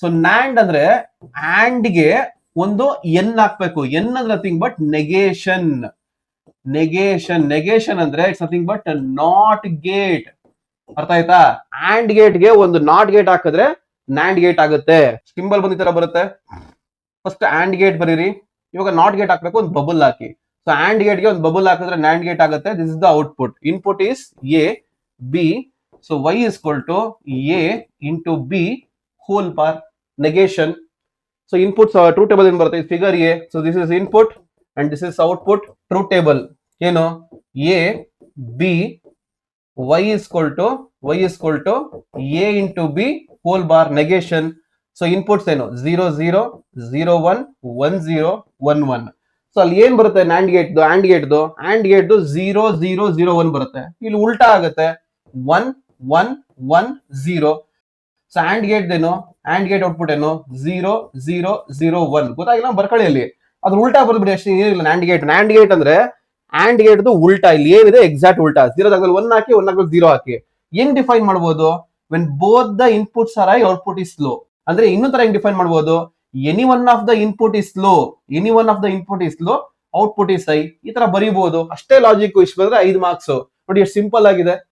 So NAND ಅಂದ್ರೆ and ಗೆ ಒಂದು ಎನ್ ಹಾಕ್ಬೇಕು. ಎನ್ ಅಂದ್ರೆ ನಥಿಂಗ್ ಬಟ್ ನೆಗೇಷನ್. ನೆಗೇಷನ್ ಅಂದ್ರೆ it's nothing but not gate. ಅರ್ಥ ಆಯ್ತಾ? ಆಂಡ್ ಗೇಟ್ ಗೆ ಒಂದು ನಾಟ್ ಗೇಟ್ ಹಾಕಿದ್ರೆ ನ್ಯಾಂಡ್ ಗೇಟ್ ಆಗುತ್ತೆ. ಸಿಂಬಲ್ ಬಂದ ತರ ಬರುತ್ತೆ. ಫಸ್ಟ್ ಆಂಡ್ ಗೇಟ್ ಬರೀರಿ. ಇವಾಗ ನಾಟ್ ಗೇಟ್ ಹಾಕ್ಬೇಕು, ಒಂದು bubble hockey. So and gate ಗೆ ಒಂದು ಬಬಲ್ ಹಾಕಿದ್ರೆ ನ್ಯಾಂಡ್ ಗೇಟ್ ಆಗುತ್ತೆ. This is the output. Input is A B. So y is equal to a into b whole power negation. So inputs truth table in ಬರುತ್ತೆ. Figure A. So this is input and this is output. Truth table ಏನು? A B y is equal to a into b whole bar negation. So inputs ಏನು? 0 0 0 1 1 0 1 1. So ಅಲ್ಲಿ ಏನ್ ಬರುತ್ತೆ? NAND gate and gate 0 0 0 1 ಬರುತ್ತೆ. ಇಲ್ಲಿ ಉಲ್ಟಾ ಆಗುತ್ತೆ 1 1 1 0. So and gate ಏನು? ಆಂಡ್ ಗೇಟ್ ಔಟ್ಪುಟ್ ಏನು? 0 0 0 1. ಗೊತ್ತಾಗಿಲ್ಲ? ಬರ್ಕೊಳ್ಳಿ ಅಲ್ಲಿ. ಅದ್ರ ಉಲ್ಟಾ ಬರ್ಬಿಡಿ ಅಷ್ಟೇ, ಏನಿಲ್ಲ. ನ್ಯಾಂಡ್ ಗೇಟ್ ಅಂದ್ರೆ ಆಂಡ್ ಗೇಟ್ ಉಲ್ಟಾ. ಇಲ್ಲಿ ಏನಿದೆ ಎಕ್ಸಾಕ್ಟ್ ಉಲ್ಟಾ. 0 ಜಾಗದಲ್ಲಿ 1 ಹಾಕಿ, 1 ಜಾಗದಲ್ಲಿ 0 ಹಾಕಿ. ಹೆಂಗ್ ಡಿಫೈನ್ ಮಾಡ್ಬೋದು? When both the inputs are high, output is low. ಅಂದ್ರೆ ಇನ್ನೊಂದ್ ತರ ಹೆಂಗ್ ಡಿಫೈನ್ ಮಾಡ್ಬೋದು? Any one of the input is low, output is high. ಈ ತರ ಬರೀಬಹುದು. ಅಷ್ಟೇ ಲಾಜಿಕ್. ಇಷ್ಟು ಬಂದ್ರೆ 5 ಮಾರ್ಕ್ಸ್. ನೋಡಿ ಎಷ್ಟು ಸಿಂಪಲ್ ಆಗಿದೆ.